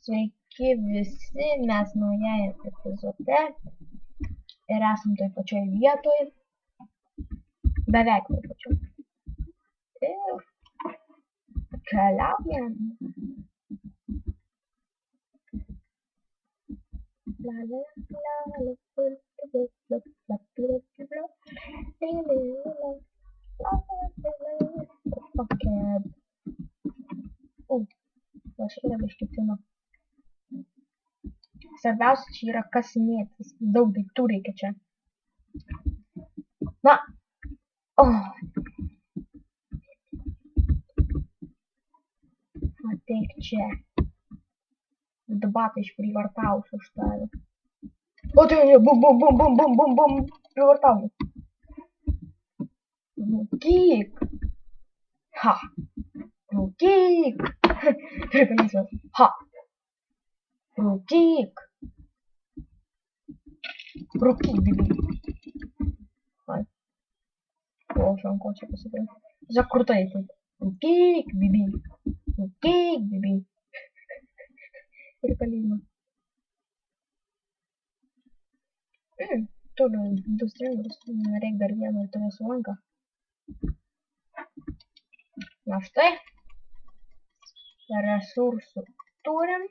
Sveiki visi, mes naujajame epizode ir esam toj pačioj vietoj, beveik toj pačioj. Ir keliaujam. Aš yra biškitino. Svarbiausia čia yra kasinėtis. Daug daiktų reikia čia. Na. Ateik čia. Debatai išprivartausiu už tave. O tai bum. Privartausiu. Rūkyk. Ha. Rūkyk. Prikalysiu. Ha. Rūkyk. Rūkyk, bibi. Hai. O, šiandien ko čia pasakė. Tiesiog kur tai taip. Rūkyk, bibi. Rūkyk, bibi. Prikalysiu. Toliau, du stringus. Reik dar vieną ir turėsiu lanką. Na štai. Resursų turim.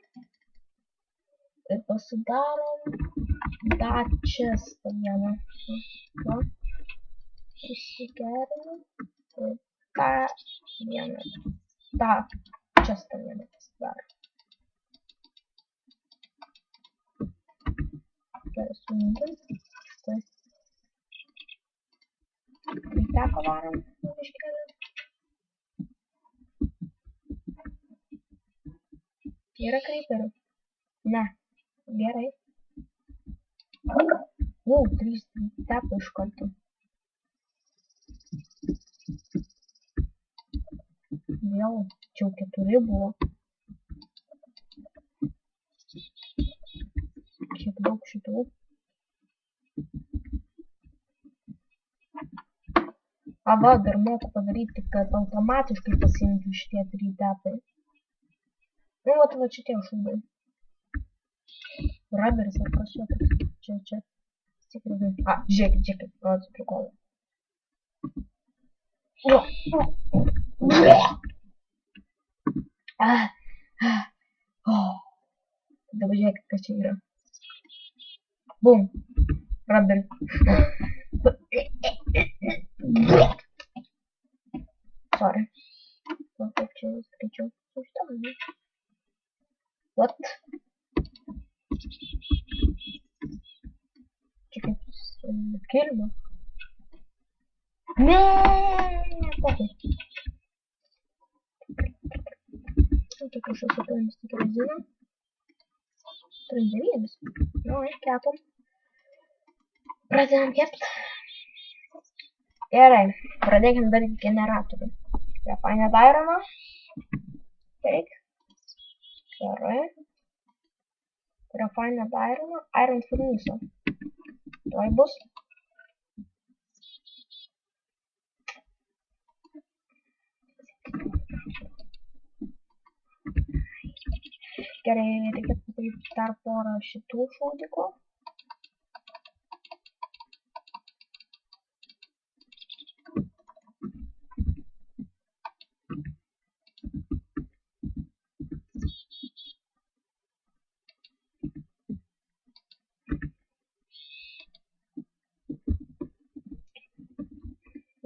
Ir pasidarom dačestą vieną. Va. Įsigerinam. Ir tą vieną. Dačestą vieną pasidarom. Gerai sujungiam. Štai. Teko varom. Iškeliam. Yra kreiperių? Ne. Gerai. 3 teko iš karto. Vėl, čia 4 buvo. Kiek daug šitų. Va, dar moku padaryti, kad automatiškai pasiimtų šitie 3 tepai. Nu, va šitie šūbai. Raberis ar kažkokios. Čia. Tikrai. Žiūrėkit. O, atsiprikoju. Dabar žiūrėkit, kas čia yra. Bum. Raberis. Sorry. Kaip čia skaičiau. What? Čia kaip kilimo. Ne, pokoj. Tik aš esu paėmęs tik reziną. 39. Nu, kepam. Pradedam kept. Gerai, pradėkim daryti generatorių. Refined ironą. Taip. Gerai. Refined ironą. Iron furnace. Tuoj bus. Gerai, reikia padaryti dar porą šitų šaudikų.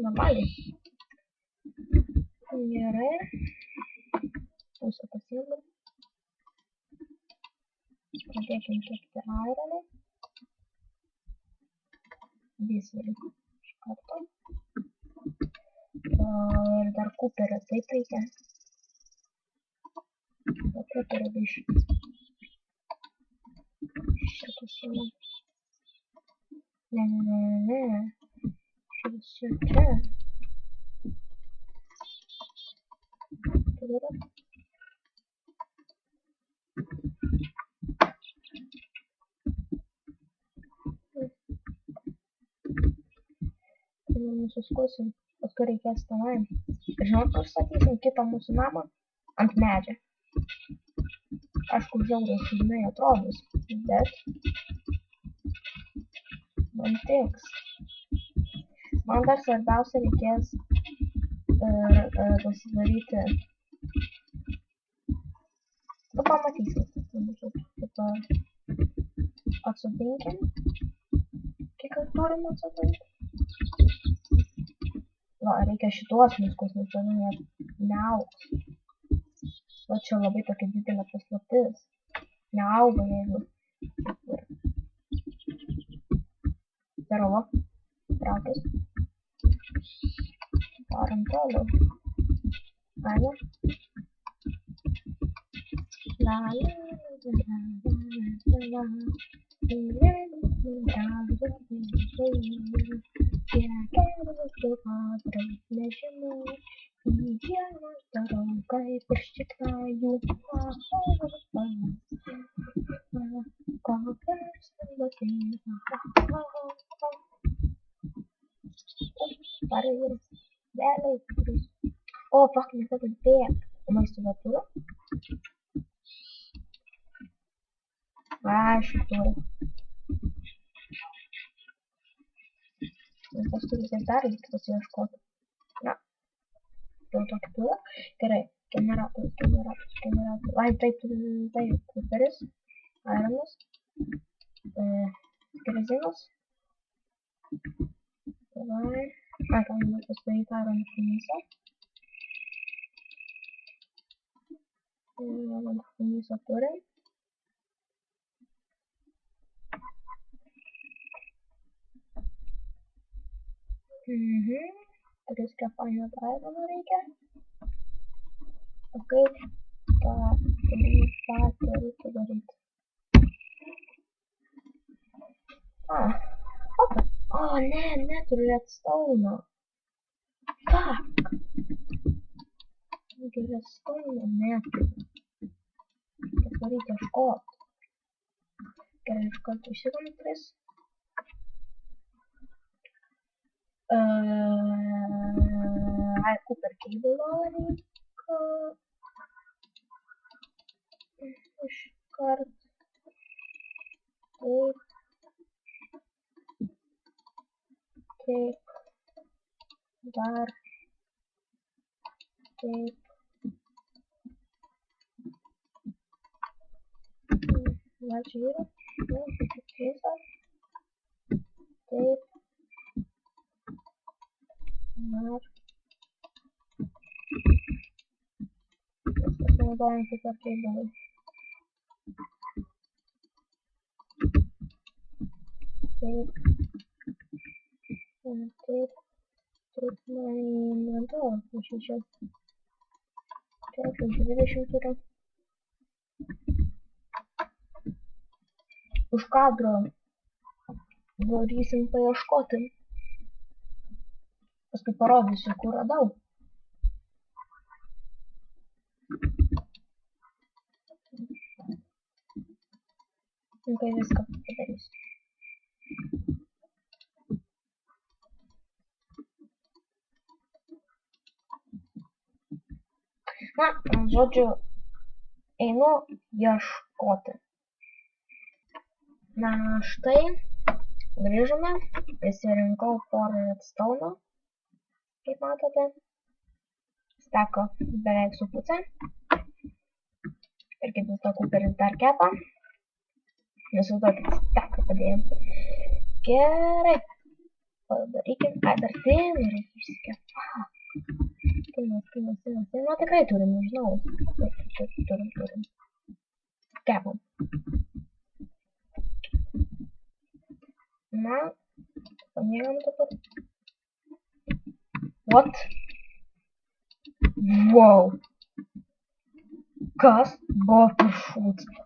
Normaliai. Gerai. Pusę pasiimam. Pradėkim kepti ironą. Dieselį iš karto. Ir dar kuperio taip reikia. O kuperio biškį. Šitą siūlom. Ne. Šitą čia. Tada. Suskusim, paskui reikės tenai. Žinot, kur statysim kitą mūsų namą? Ant medžio. Aišku, žiauriai šūdinai atrodys, bet man tiks. Man dar svarbiausia reikės pasidaryti. Nu, pamatysit. Dabar atsodinkim. Kiek norim atsodinti? Va, reikia šituos miskus, nes tada neaugs. Va, čia labai tokia didelė paslaptis. Neauga, jeigu. Gerai, va. Traukis. Darom toliau. Aina. La la la la la Oh, fuck, me fucking back. Am I still up to it? Ah, šitoj. Paskui vis dar reikia pasiieškoti. Na. Dėl to kitur. Gerai. Generatorius. Ai, taip, kuperis. Ironas. Grazinas. Davai. Ai, galima pasidaryti ironą finisą. Ironą finisą turim. Reikia painiot ironą reikia. O kaip tą reikia daryti? Oh, neturiu redstone. Fuck. Redstone neturiu. Dabar reikia ieškoti. Gerai, iš karto išsigalim 3. Ai, Cooper Cable reikia. Iš karto. Taip. Dar. Taip. Va, čia yra. Taip. Taip. Dar. Viskas naudojam Cooper Cable. Taip. Taip. Taip, nedaug. Aš čia. Taip, 20 turiu. Už kadro darysim paieškoti. Paskui parodysiu, kur radau. Tai viską padarysiu. Na, žodžiu, einu ieškoti. Na, štai, grįžome, įsirinkau porą redstone, kaip matote, steko beveik su pusė, ir kaip vis to Cooperis dar kepa, nesuduokit steką padėjom. Gerai, padarykim, dar tinų reikia išsikepti. Tinas, na tikrai turim, nežinau, turim. Kepam. Na, pamėgam dabar. What? Wow. Kas buvo per šūdsmą?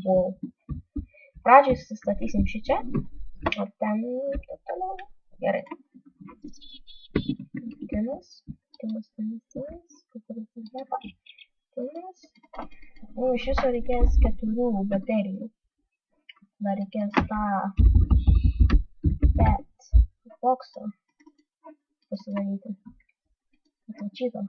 Wow. Pradžiai susistatysim šį čia, o ten taip toliau. Gerai. Tinas. Tinas. O, iš viso reikės 4 baterijų. Dar reikės tą bet boksą pasidaryti. Atvačytą.